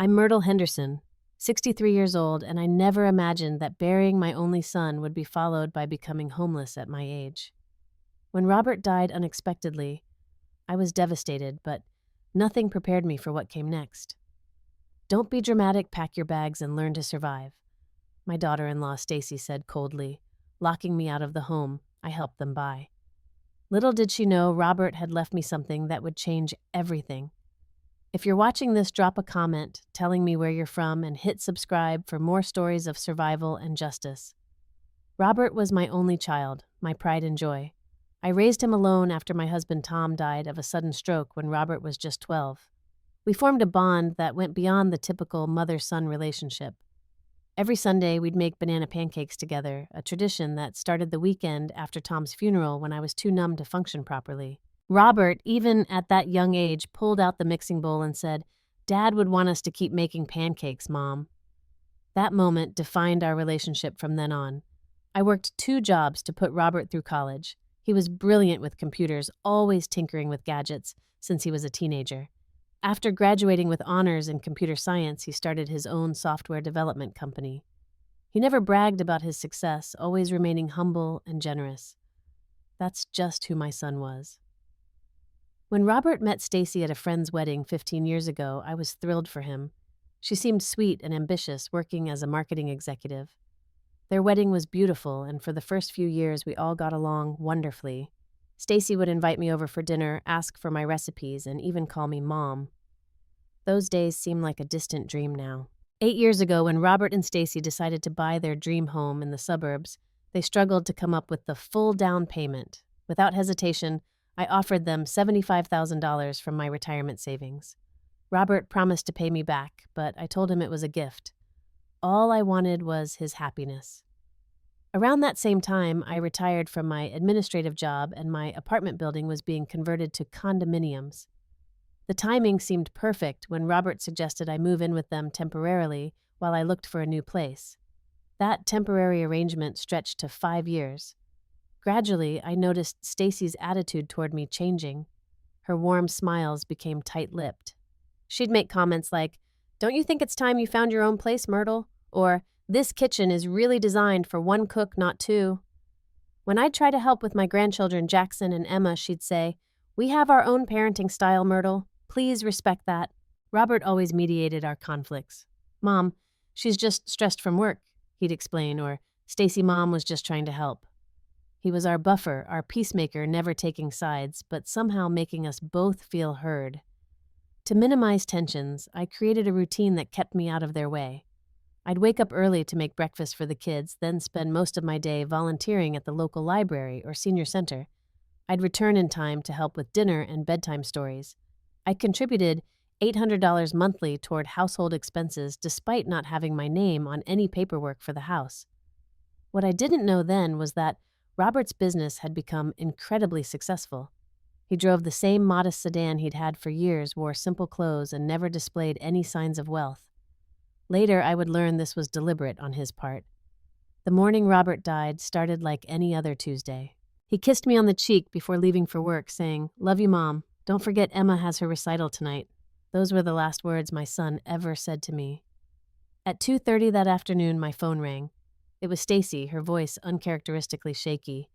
I'm Myrtle Henderson, 63 years old, and I never imagined that burying my only son would be followed by becoming homeless at my age. When Robert died unexpectedly, I was devastated, but nothing prepared me for what came next. Don't be dramatic, pack your bags, and learn to survive, my daughter-in-law Stacey said coldly, locking me out of the home I helped them buy. Little did she know Robert had left me something that would change everything. If you're watching this, drop a comment telling me where you're from and hit subscribe for more stories of survival and justice. Robert was my only child, my pride and joy. I raised him alone after my husband Tom died of a sudden stroke when Robert was just 12. We formed a bond that went beyond the typical mother-son relationship. Every Sunday, we'd make banana pancakes together, a tradition that started the weekend after Tom's funeral when I was too numb to function properly. Robert, even at that young age, pulled out the mixing bowl and said, "Dad would want us to keep making pancakes, Mom." That moment defined our relationship from then on. I worked 2 jobs to put Robert through college. He was brilliant with computers, always tinkering with gadgets since he was a teenager. After graduating with honors in computer science, he started his own software development company. He never bragged about his success, always remaining humble and generous. That's just who my son was. When Robert met Stacey at a friend's wedding 15 years ago, I was thrilled for him. She seemed sweet and ambitious, working as a marketing executive. Their wedding was beautiful, and for the first few years, we all got along wonderfully. Stacey would invite me over for dinner, ask for my recipes, and even call me Mom. Those days seem like a distant dream now. 8 years ago, when Robert and Stacey decided to buy their dream home in the suburbs, they struggled to come up with the full down payment. Without hesitation, I offered them $75,000 from my retirement savings. Robert promised to pay me back, but I told him it was a gift. All I wanted was his happiness. Around that same time, I retired from my administrative job and my apartment building was being converted to condominiums. The timing seemed perfect when Robert suggested I move in with them temporarily while I looked for a new place. That temporary arrangement stretched to 5 years. Gradually, I noticed Stacey's attitude toward me changing. Her warm smiles became tight-lipped. She'd make comments like, "Don't you think it's time you found your own place, Myrtle?" Or, "This kitchen is really designed for 1 cook, not 2. When I'd try to help with my grandchildren, Jackson and Emma, she'd say, "We have our own parenting style, Myrtle. Please respect that." Robert always mediated our conflicts. "Mom, she's just stressed from work," he'd explain, or "Stacey, Mom was just trying to help." He was our buffer, our peacemaker, never taking sides, but somehow making us both feel heard. To minimize tensions, I created a routine that kept me out of their way. I'd wake up early to make breakfast for the kids, then spend most of my day volunteering at the local library or senior center. I'd return in time to help with dinner and bedtime stories. I contributed $800 monthly toward household expenses despite not having my name on any paperwork for the house. What I didn't know then was that Robert's business had become incredibly successful. He drove the same modest sedan he'd had for years, wore simple clothes, and never displayed any signs of wealth. Later, I would learn this was deliberate on his part. The morning Robert died started like any other Tuesday. He kissed me on the cheek before leaving for work, saying, "Love you, Mom. Don't forget Emma has her recital tonight." Those were the last words my son ever said to me. At 2:30 that afternoon, my phone rang. It was Stacey, her voice uncharacteristically shaky.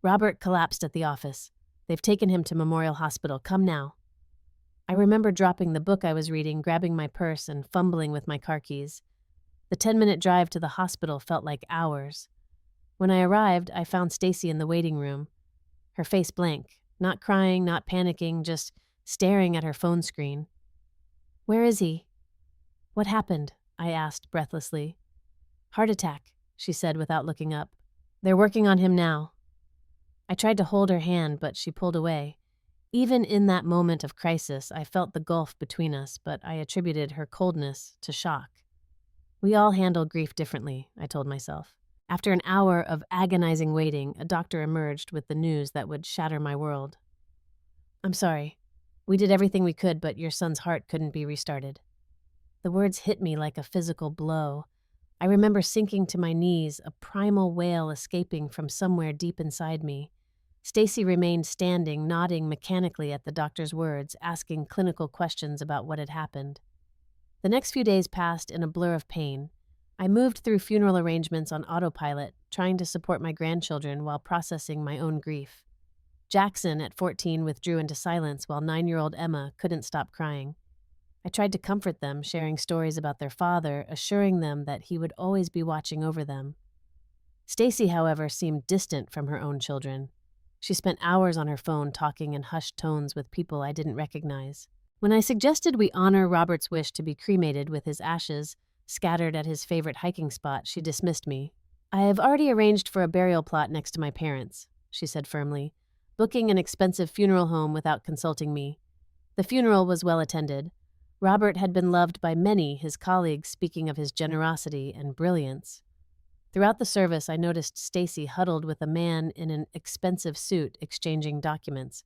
"Robert collapsed at the office. They've taken him to Memorial Hospital. Come now." I remember dropping the book I was reading, grabbing my purse, and fumbling with my car keys. The 10-minute drive to the hospital felt like hours. When I arrived, I found Stacey in the waiting room, her face blank, not crying, not panicking, just staring at her phone screen. "Where is he?" "What happened?" I asked breathlessly. "Heart attack," she said without looking up. "They're working on him now." I tried to hold her hand, but she pulled away. Even in that moment of crisis, I felt the gulf between us, but I attributed her coldness to shock. We all handle grief differently, I told myself. After an hour of agonizing waiting, a doctor emerged with the news that would shatter my world. "I'm sorry. We did everything we could, but your son's heart couldn't be restarted." The words hit me like a physical blow. I remember sinking to my knees, a primal wail escaping from somewhere deep inside me. Stacey remained standing, nodding mechanically at the doctor's words, asking clinical questions about what had happened. The next few days passed in a blur of pain. I moved through funeral arrangements on autopilot, trying to support my grandchildren while processing my own grief. Jackson, at 14, withdrew into silence while 9-year-old Emma couldn't stop crying. I tried to comfort them, sharing stories about their father, assuring them that he would always be watching over them. Stacey, however, seemed distant from her own children. She spent hours on her phone talking in hushed tones with people I didn't recognize. When I suggested we honor Robert's wish to be cremated with his ashes scattered at his favorite hiking spot, she dismissed me. "I have already arranged for a burial plot next to my parents," she said firmly, booking an expensive funeral home without consulting me. The funeral was well attended. Robert had been loved by many, his colleagues speaking of his generosity and brilliance. Throughout the service, I noticed Stacey huddled with a man in an expensive suit exchanging documents.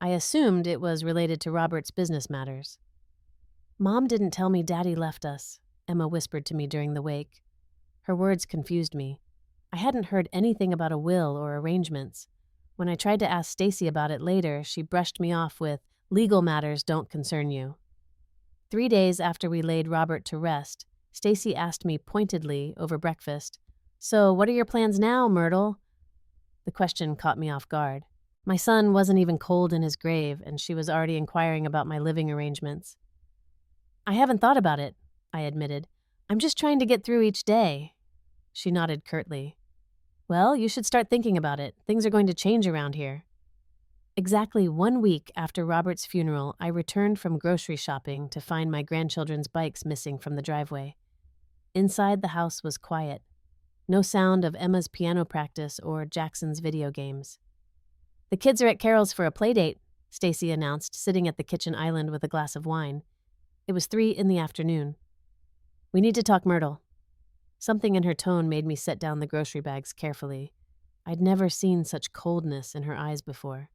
I assumed it was related to Robert's business matters. "Mom didn't tell me Daddy left us," Emma whispered to me during the wake. Her words confused me. I hadn't heard anything about a will or arrangements. When I tried to ask Stacey about it later, she brushed me off with, "Legal matters don't concern you." 3 days after we laid Robert to rest, Stacey asked me pointedly over breakfast, "So what are your plans now, Myrtle?" The question caught me off guard. My son wasn't even cold in his grave, and she was already inquiring about my living arrangements. "I haven't thought about it," I admitted. "I'm just trying to get through each day." She nodded curtly. "Well, you should start thinking about it. Things are going to change around here." Exactly 1 week after Robert's funeral, I returned from grocery shopping to find my grandchildren's bikes missing from the driveway. Inside, the house was quiet. No sound of Emma's piano practice or Jackson's video games. "The kids are at Carol's for a play date," Stacey announced, sitting at the kitchen island with a glass of wine. It was 3 in the afternoon. "We need to talk, Myrtle." Something in her tone made me set down the grocery bags carefully. I'd never seen such coldness in her eyes before.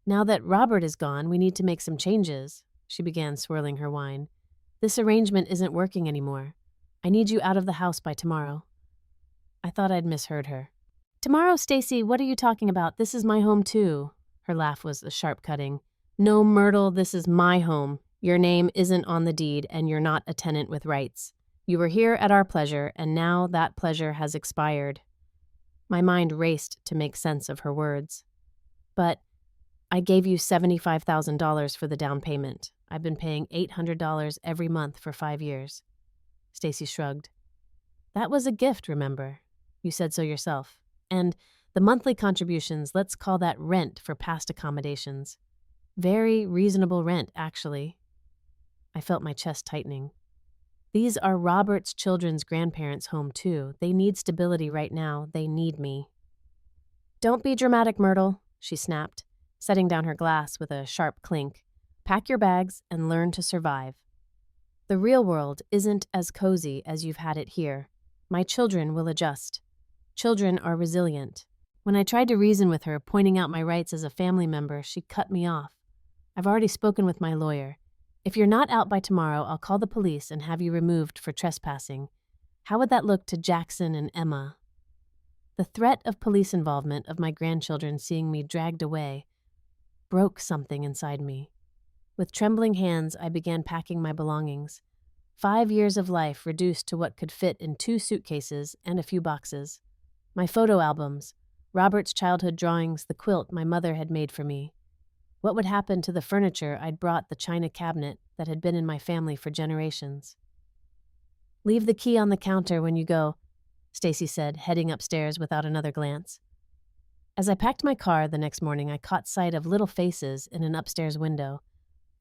"Now that Robert is gone, we need to make some changes," she began, swirling her wine. "This arrangement isn't working anymore. I need you out of the house by tomorrow." I thought I'd misheard her. "Tomorrow, Stacey, what are you talking about? This is my home too." Her laugh was a sharp cutting. "No, Myrtle, this is my home. Your name isn't on the deed, and you're not a tenant with rights. You were here at our pleasure, and now that pleasure has expired." My mind raced to make sense of her words. "But I gave you $75,000 for the down payment. I've been paying $800 every month for 5 years." Stacey shrugged. "That was a gift, remember? You said so yourself. And the monthly contributions, let's call that rent for past accommodations. Very reasonable rent, actually." I felt my chest tightening. These are Robert's children's grandparents' home, too. They need stability right now. They need me. "Don't be dramatic, Myrtle," she snapped, setting down her glass with a sharp clink. "Pack your bags and learn to survive. The real world isn't as cozy as you've had it here. My children will adjust. Children are resilient." When I tried to reason with her, pointing out my rights as a family member, she cut me off. "I've already spoken with my lawyer. If you're not out by tomorrow, I'll call the police and have you removed for trespassing. How would that look to Jackson and Emma?" The threat of police involvement of my grandchildren seeing me dragged away broke something inside me. With trembling hands, I began packing my belongings. 5 years of life reduced to what could fit in 2 suitcases and a few boxes. My photo albums, Robert's childhood drawings, the quilt my mother had made for me. What would happen to the furniture I'd brought, the china cabinet that had been in my family for generations? "Leave the key on the counter when you go," Stacey said, heading upstairs without another glance. As I packed my car the next morning, I caught sight of little faces in an upstairs window.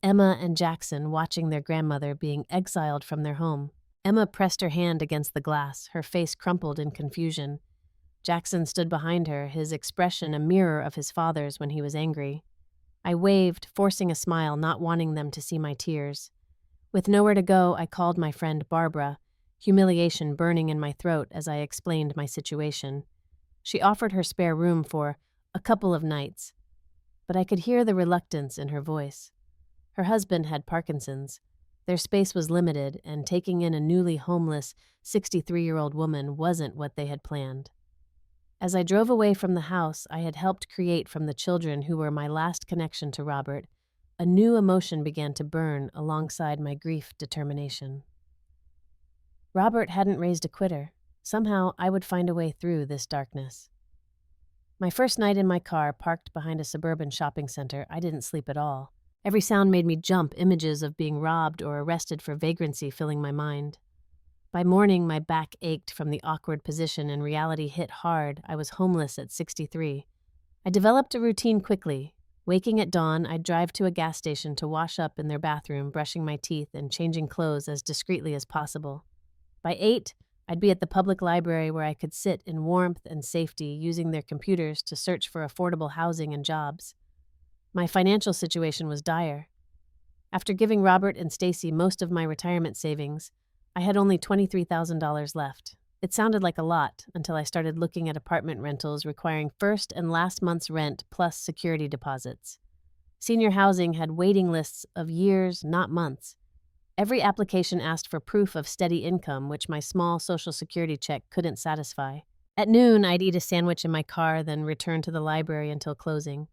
Emma and Jackson watching their grandmother being exiled from their home. Emma pressed her hand against the glass, her face crumpled in confusion. Jackson stood behind her, his expression a mirror of his father's when he was angry. I waved, forcing a smile, not wanting them to see my tears. With nowhere to go, I called my friend Barbara, humiliation burning in my throat as I explained my situation. She offered her spare room for a couple of nights, but I could hear the reluctance in her voice. Her husband had Parkinson's. Their space was limited, and taking in a newly homeless 63-year-old woman wasn't what they had planned. As I drove away from the house I had helped create from the children who were my last connection to Robert, a new emotion began to burn alongside my grief determination. Robert hadn't raised a quitter. Somehow I would find a way through this darkness. My first night in my car, parked behind a suburban shopping center, I didn't sleep at all. Every sound made me jump, images of being robbed or arrested for vagrancy filling my mind. By morning, my back ached from the awkward position and reality hit hard. I was homeless at 63. I developed a routine quickly. Waking at dawn, I'd drive to a gas station to wash up in their bathroom, brushing my teeth and changing clothes as discreetly as possible. By 8, I'd be at the public library where I could sit in warmth and safety, using their computers to search for affordable housing and jobs. My financial situation was dire. After giving Robert and Stacey most of my retirement savings, I had only $23,000 left. It sounded like a lot until I started looking at apartment rentals requiring first and last month's rent plus security deposits. Senior housing had waiting lists of years, not months. Every application asked for proof of steady income, which my small Social Security check couldn't satisfy. At noon, I'd eat a sandwich in my car, then return to the library until closing.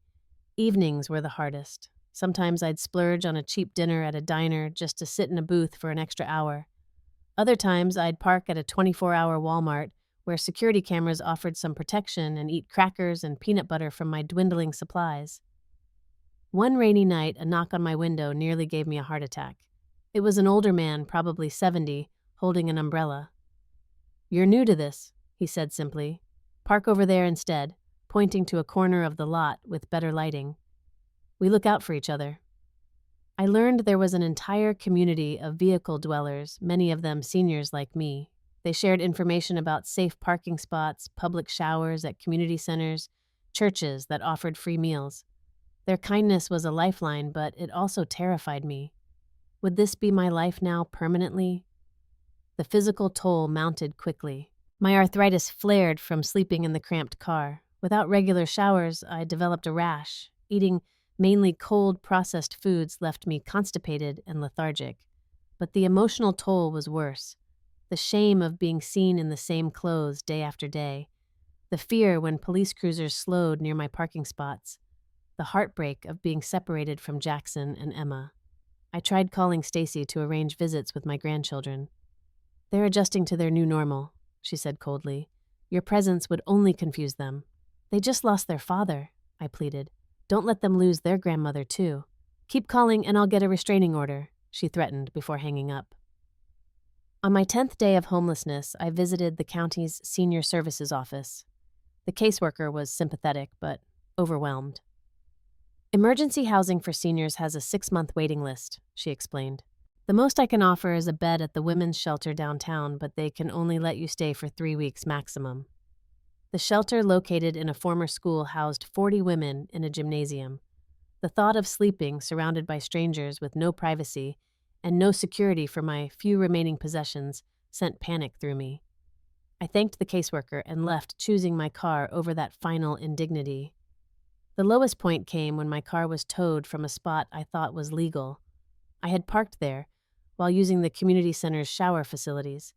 Evenings were the hardest. Sometimes I'd splurge on a cheap dinner at a diner just to sit in a booth for an extra hour. Other times, I'd park at a 24-hour Walmart where security cameras offered some protection and eat crackers and peanut butter from my dwindling supplies. One rainy night, a knock on my window nearly gave me a heart attack. It was an older man, probably 70, holding an umbrella. "You're new to this," he said simply. "Park over there instead," pointing to a corner of the lot with better lighting. "We look out for each other." I learned there was an entire community of vehicle dwellers, many of them seniors like me. They shared information about safe parking spots, public showers at community centers, churches that offered free meals. Their kindness was a lifeline, but it also terrified me. Would this be my life now permanently? The physical toll mounted quickly. My arthritis flared from sleeping in the cramped car. Without regular showers, I developed a rash. Eating mainly cold, processed foods left me constipated and lethargic. But the emotional toll was worse. The shame of being seen in the same clothes day after day. The fear when police cruisers slowed near my parking spots. The heartbreak of being separated from Jackson and Emma. I tried calling Stacey to arrange visits with my grandchildren. "They're adjusting to their new normal," she said coldly. "Your presence would only confuse them." "They just lost their father," I pleaded. "Don't let them lose their grandmother, too." "Keep calling and I'll get a restraining order," she threatened before hanging up. On my 10th day of homelessness, I visited the county's senior services office. The caseworker was sympathetic, but overwhelmed. "Emergency housing for seniors has a 6-month waiting list," she explained. "The most I can offer is a bed at the women's shelter downtown, but they can only let you stay for 3 weeks maximum." The shelter, located in a former school, housed 40 women in a gymnasium. The thought of sleeping surrounded by strangers with no privacy and no security for my few remaining possessions sent panic through me. I thanked the caseworker and left, choosing my car over that final indignity. The lowest point came when my car was towed from a spot I thought was legal. I had parked there while using the community center's shower facilities.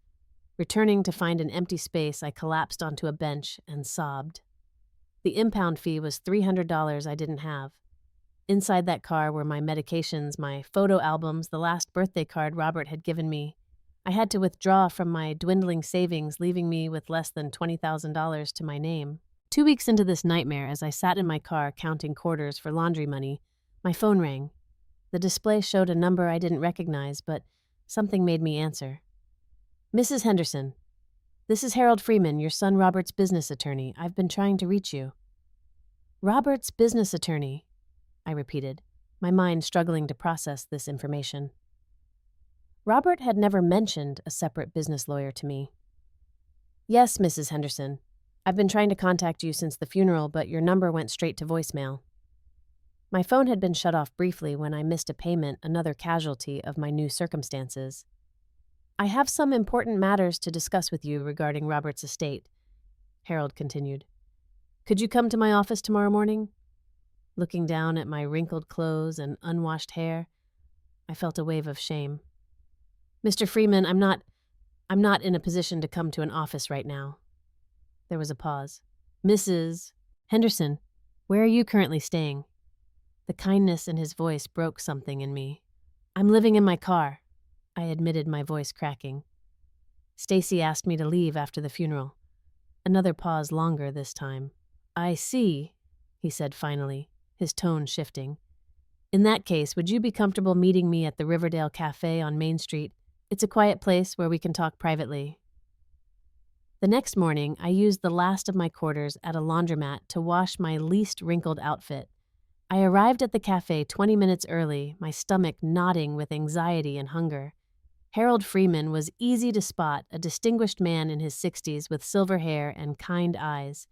Returning to find an empty space, I collapsed onto a bench and sobbed. The impound fee was $300 I didn't have. Inside that car were my medications, my photo albums, the last birthday card Robert had given me. I had to withdraw from my dwindling savings, leaving me with less than $20,000 to my name. 2 weeks into this nightmare, as I sat in my car counting quarters for laundry money, my phone rang. The display showed a number I didn't recognize, but something made me answer. "Mrs. Henderson, this is Harold Freeman, your son Robert's business attorney. I've been trying to reach you." "Robert's business attorney," I repeated, my mind struggling to process this information. Robert had never mentioned a separate business lawyer to me. "Yes, Mrs. Henderson. I've been trying to contact you since the funeral, but your number went straight to voicemail." My phone had been shut off briefly when I missed a payment, another casualty of my new circumstances. "I have some important matters to discuss with you regarding Robert's estate," Harold continued. "Could you come to my office tomorrow morning?" Looking down at my wrinkled clothes and unwashed hair, I felt a wave of shame. "Mr. Freeman, I'm not in a position to come to an office right now." There was a pause. "Mrs. Henderson, where are you currently staying?" The kindness in his voice broke something in me. "I'm living in my car," I admitted, my voice cracking. Stacey asked me to leave after the funeral. Another pause, longer this time. "I see," he said finally, his tone shifting. "In that case, would you be comfortable meeting me at the Riverdale Cafe on Main Street? It's a quiet place where we can talk privately." The next morning, I used the last of my quarters at a laundromat to wash my least wrinkled outfit. I arrived at the cafe 20 minutes early, my stomach knotting with anxiety and hunger. Harold Freeman was easy to spot, a distinguished man in his 60s with silver hair and kind eyes.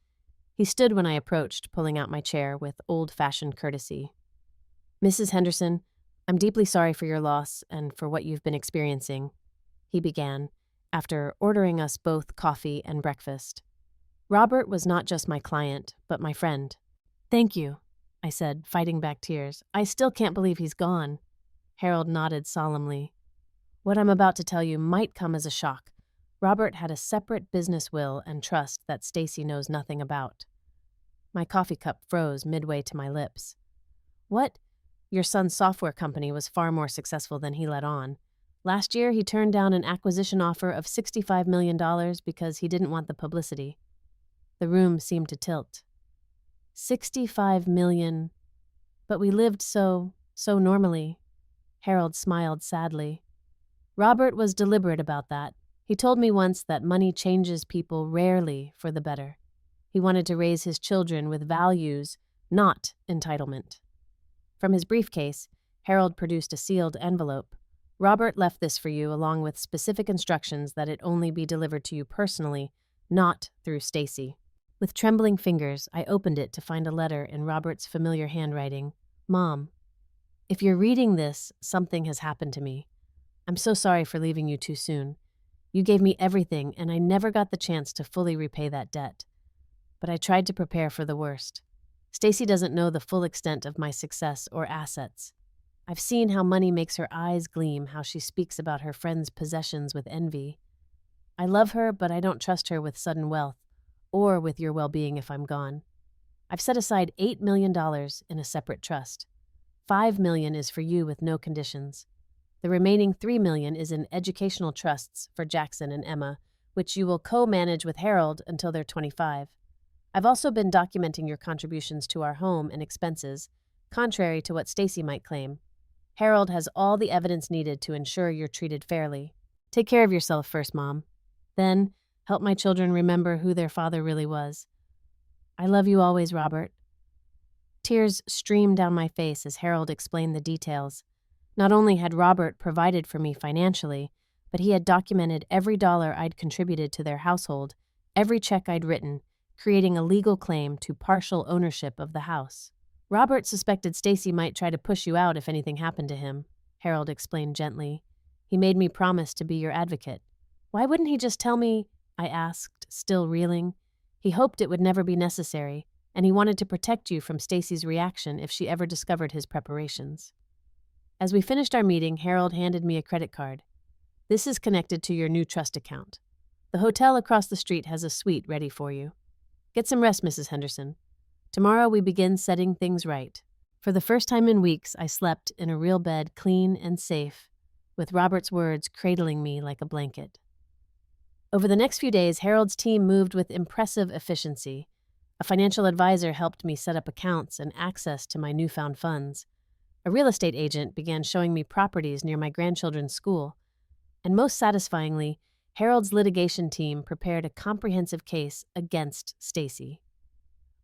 He stood when I approached, pulling out my chair with old-fashioned courtesy. "Mrs. Henderson, I'm deeply sorry for your loss and for what you've been experiencing," he began, after ordering us both coffee and breakfast. "Robert was not just my client, but my friend." "Thank you," I said, fighting back tears. "I still can't believe he's gone." Harold nodded solemnly. "What I'm about to tell you might come as a shock. Robert had a separate business will and trust that Stacey knows nothing about." My coffee cup froze midway to my lips. "What? Your son's software company was far more successful than he let on. Last year, he turned down an acquisition offer of $65 million because he didn't want the publicity." The room seemed to tilt. 65 million. But we lived so normally. Harold smiled sadly. "Robert was deliberate about that. He told me once that money changes people rarely for the better. He wanted to raise his children with values, not entitlement." From his briefcase, Harold produced a sealed envelope. "Robert left this for you along with specific instructions that it only be delivered to you personally, not through Stacey." With trembling fingers, I opened it to find a letter in Robert's familiar handwriting. "Mom, if you're reading this, something has happened to me. I'm so sorry for leaving you too soon. You gave me everything, and I never got the chance to fully repay that debt. But I tried to prepare for the worst. Stacey doesn't know the full extent of my success or assets. I've seen how money makes her eyes gleam, how she speaks about her friends' possessions with envy. I love her, but I don't trust her with sudden wealth, or with your well-being if I'm gone. I've set aside $8 million in a separate trust. $5 million is for you with no conditions. The remaining $3 million is in educational trusts for Jackson and Emma, which you will co-manage with Harold until they're 25. I've also been documenting your contributions to our home and expenses, contrary to what Stacey might claim. Harold has all the evidence needed to ensure you're treated fairly. Take care of yourself first, Mom. Then, help my children remember who their father really was. I love you always, Robert." Tears streamed down my face as Harold explained the details. Not only had Robert provided for me financially, but he had documented every dollar I'd contributed to their household, every check I'd written, creating a legal claim to partial ownership of the house. "Robert suspected Stacey might try to push you out if anything happened to him," Harold explained gently. "He made me promise to be your advocate." "Why wouldn't he just tell me?" I asked, still reeling. "He hoped it would never be necessary, and he wanted to protect you from Stacey's reaction if she ever discovered his preparations." As we finished our meeting, Harold handed me a credit card. "This is connected to your new trust account. The hotel across the street has a suite ready for you. Get some rest, Mrs. Henderson. Tomorrow we begin setting things right." For the first time in weeks, I slept in a real bed, clean and safe, with Robert's words cradling me like a blanket. Over the next few days, Harold's team moved with impressive efficiency. A financial advisor helped me set up accounts and access to my newfound funds. A real estate agent began showing me properties near my grandchildren's school. And most satisfyingly, Harold's litigation team prepared a comprehensive case against Stacey.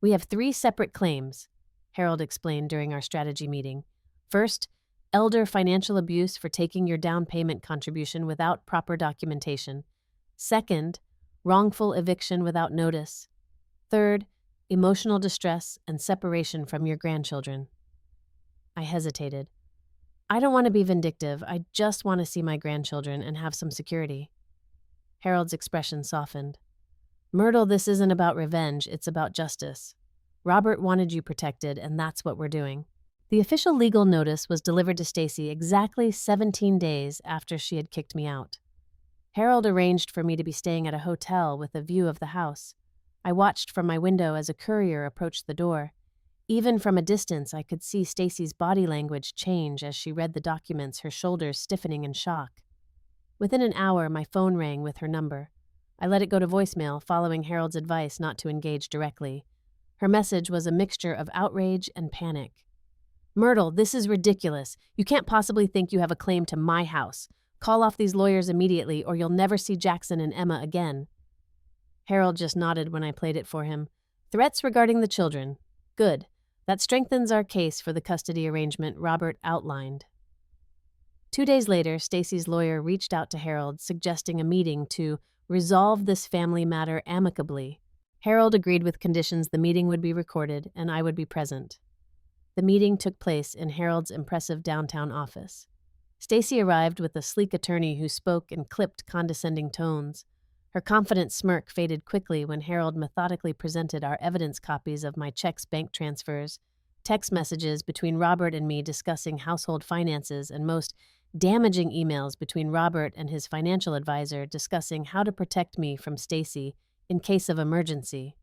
"We have 3 separate claims," Harold explained during our strategy meeting. "First, elder financial abuse for taking your down payment contribution without proper documentation. Second, wrongful eviction without notice. Third, emotional distress and separation from your grandchildren." I hesitated. "I don't want to be vindictive. I just want to see my grandchildren and have some security." Harold's expression softened. "Myrtle, this isn't about revenge, it's about justice. Robert wanted you protected, and that's what we're doing." The official legal notice was delivered to Stacey exactly 17 days after she had kicked me out. Harold arranged for me to be staying at a hotel with a view of the house. I watched from my window as a courier approached the door. Even from a distance, I could see Stacey's body language change as she read the documents, her shoulders stiffening in shock. Within an hour, my phone rang with her number. I let it go to voicemail, following Harold's advice not to engage directly. Her message was a mixture of outrage and panic. "Myrtle, this is ridiculous. You can't possibly think you have a claim to my house. Call off these lawyers immediately, or you'll never see Jackson and Emma again." Harold just nodded when I played it for him. "Threats regarding the children. Good. That strengthens our case for the custody arrangement Robert outlined." 2 days later, Stacey's lawyer reached out to Harold, suggesting a meeting to resolve this family matter amicably. Harold agreed with conditions the meeting would be recorded and I would be present. The meeting took place in Harold's impressive downtown office. Stacey arrived with a sleek attorney who spoke in clipped, condescending tones. Her confident smirk faded quickly when Harold methodically presented our evidence copies of my checks, bank transfers, text messages between Robert and me discussing household finances, and most damaging emails between Robert and his financial advisor discussing how to protect me from Stacey in case of emergency.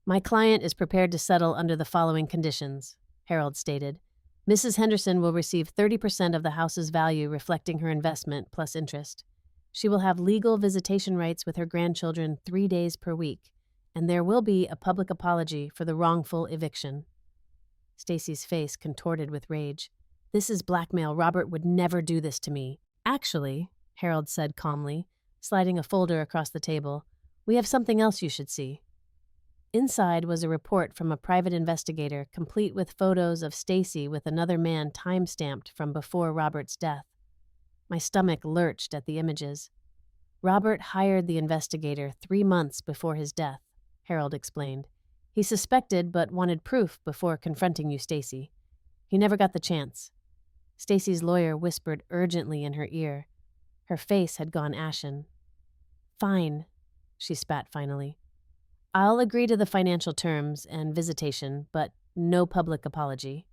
"My client is prepared to settle under the following conditions," Harold stated. "Mrs. Henderson will receive 30% of the house's value, reflecting her investment plus interest. She will have legal visitation rights with her grandchildren 3 days per week, and there will be a public apology for the wrongful eviction." Stacey's face contorted with rage. "This is blackmail. Robert would never do this to me." "Actually," Harold said calmly, sliding a folder across the table, "we have something else you should see." Inside was a report from a private investigator, complete with photos of Stacey with another man time-stamped from before Robert's death. My stomach lurched at the images. "Robert hired the investigator 3 months before his death," Harold explained. "He suspected but wanted proof before confronting you, Stacey. He never got the chance." Stacey's lawyer whispered urgently in her ear. Her face had gone ashen. "Fine," she spat finally. "I'll agree to the financial terms and visitation, but no public apology."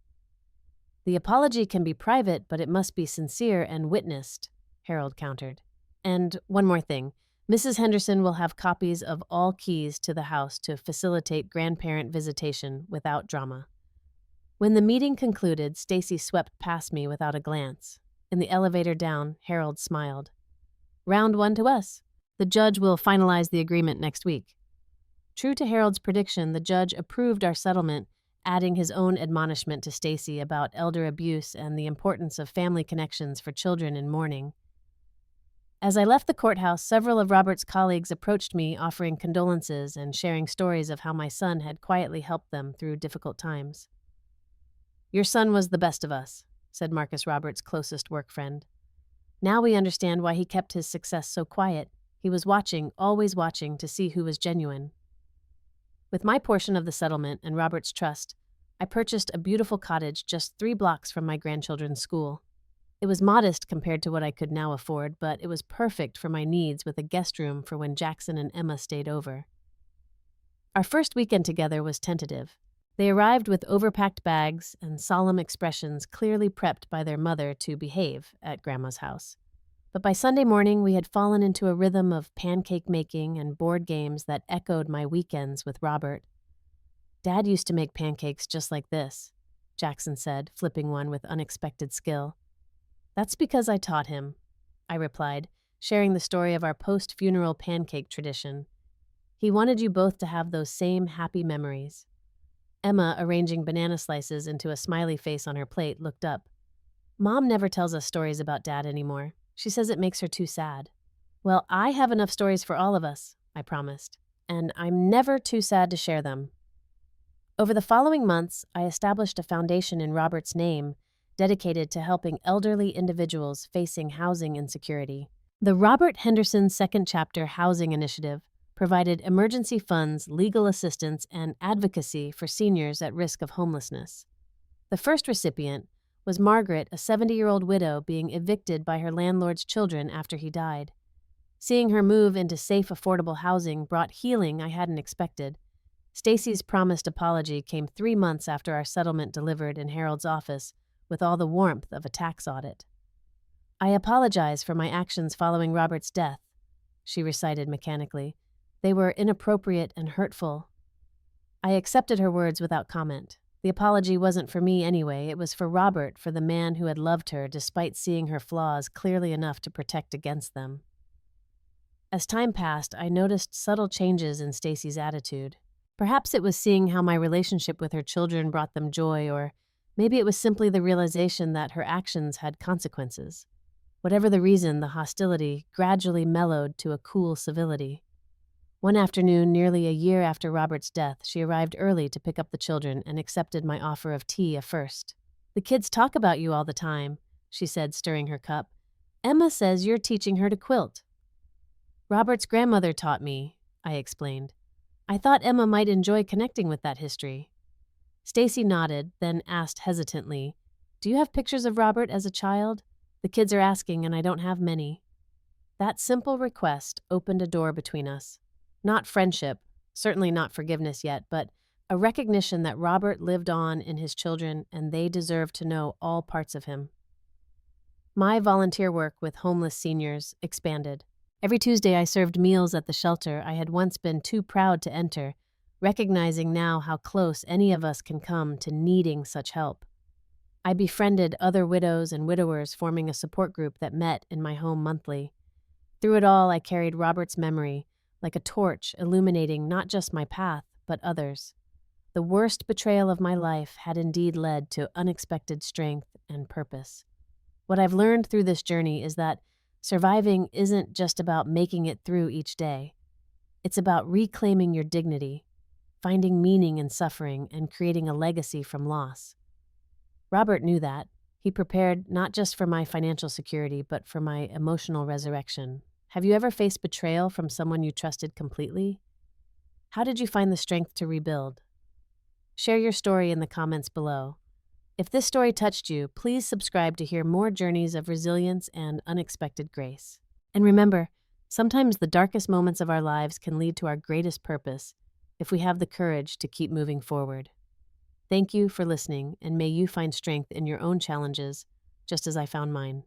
"The apology can be private, but it must be sincere and witnessed," Harold countered. "And one more thing. Mrs. Henderson will have copies of all keys to the house to facilitate grandparent visitation without drama." When the meeting concluded, Stacey swept past me without a glance. In the elevator down, Harold smiled. "Round 1 to us. The judge will finalize the agreement next week." True to Harold's prediction, the judge approved our settlement, adding his own admonishment to Stacey about elder abuse and the importance of family connections for children in mourning. As I left the courthouse, several of Robert's colleagues approached me, offering condolences and sharing stories of how my son had quietly helped them through difficult times. "Your son was the best of us," said Marcus, Robert's closest work friend. "Now we understand why he kept his success so quiet. He was watching, always watching, to see who was genuine." With my portion of the settlement and Robert's trust, I purchased a beautiful cottage just 3 blocks from my grandchildren's school. It was modest compared to what I could now afford, but it was perfect for my needs, with a guest room for when Jackson and Emma stayed over. Our first weekend together was tentative. They arrived with overpacked bags and solemn expressions, clearly prepped by their mother to behave at Grandma's house. But by Sunday morning, we had fallen into a rhythm of pancake making and board games that echoed my weekends with Robert. "Dad used to make pancakes just like this," Jackson said, flipping one with unexpected skill. "That's because I taught him," I replied, sharing the story of our post-funeral pancake tradition. "He wanted you both to have those same happy memories." Emma, arranging banana slices into a smiley face on her plate, looked up. "Mom never tells us stories about Dad anymore. She says it makes her too sad." "Well, I have enough stories for all of us," I promised, "and I'm never too sad to share them." Over the following months, I established a foundation in Robert's name dedicated to helping elderly individuals facing housing insecurity. The Robert Henderson Second Chapter Housing Initiative provided emergency funds, legal assistance, and advocacy for seniors at risk of homelessness. The first recipient was Margaret, a 70-year-old widow being evicted by her landlord's children after he died. Seeing her move into safe, affordable housing brought healing I hadn't expected. Stacey's promised apology came 3 months after our settlement delivered in Harold's office, with all the warmth of a tax audit. "I apologize for my actions following Robert's death," she recited mechanically. "They were inappropriate and hurtful." I accepted her words without comment. The apology wasn't for me anyway, it was for Robert, for the man who had loved her despite seeing her flaws clearly enough to protect against them. As time passed, I noticed subtle changes in Stacey's attitude. Perhaps it was seeing how my relationship with her children brought them joy, or maybe it was simply the realization that her actions had consequences. Whatever the reason, the hostility gradually mellowed to a cool civility. One afternoon, nearly a year after Robert's death, she arrived early to pick up the children and accepted my offer of tea first. "The kids talk about you all the time," she said, stirring her cup. "Emma says you're teaching her to quilt." "Robert's grandmother taught me," I explained. "I thought Emma might enjoy connecting with that history." Stacey nodded, then asked hesitantly, "Do you have pictures of Robert as a child? The kids are asking, and I don't have many." That simple request opened a door between us. Not friendship, certainly not forgiveness yet, but a recognition that Robert lived on in his children and they deserved to know all parts of him. My volunteer work with homeless seniors expanded. Every Tuesday I served meals at the shelter I had once been too proud to enter, recognizing now how close any of us can come to needing such help. I befriended other widows and widowers, forming a support group that met in my home monthly. Through it all, I carried Robert's memory, like a torch illuminating not just my path, but others. The worst betrayal of my life had indeed led to unexpected strength and purpose. What I've learned through this journey is that surviving isn't just about making it through each day. It's about reclaiming your dignity, finding meaning in suffering, and creating a legacy from loss. Robert knew that. He prepared not just for my financial security, but for my emotional resurrection. Have you ever faced betrayal from someone you trusted completely? How did you find the strength to rebuild? Share your story in the comments below. If this story touched you, please subscribe to hear more journeys of resilience and unexpected grace. And remember, sometimes the darkest moments of our lives can lead to our greatest purpose if we have the courage to keep moving forward. Thank you for listening, and may you find strength in your own challenges, just as I found mine.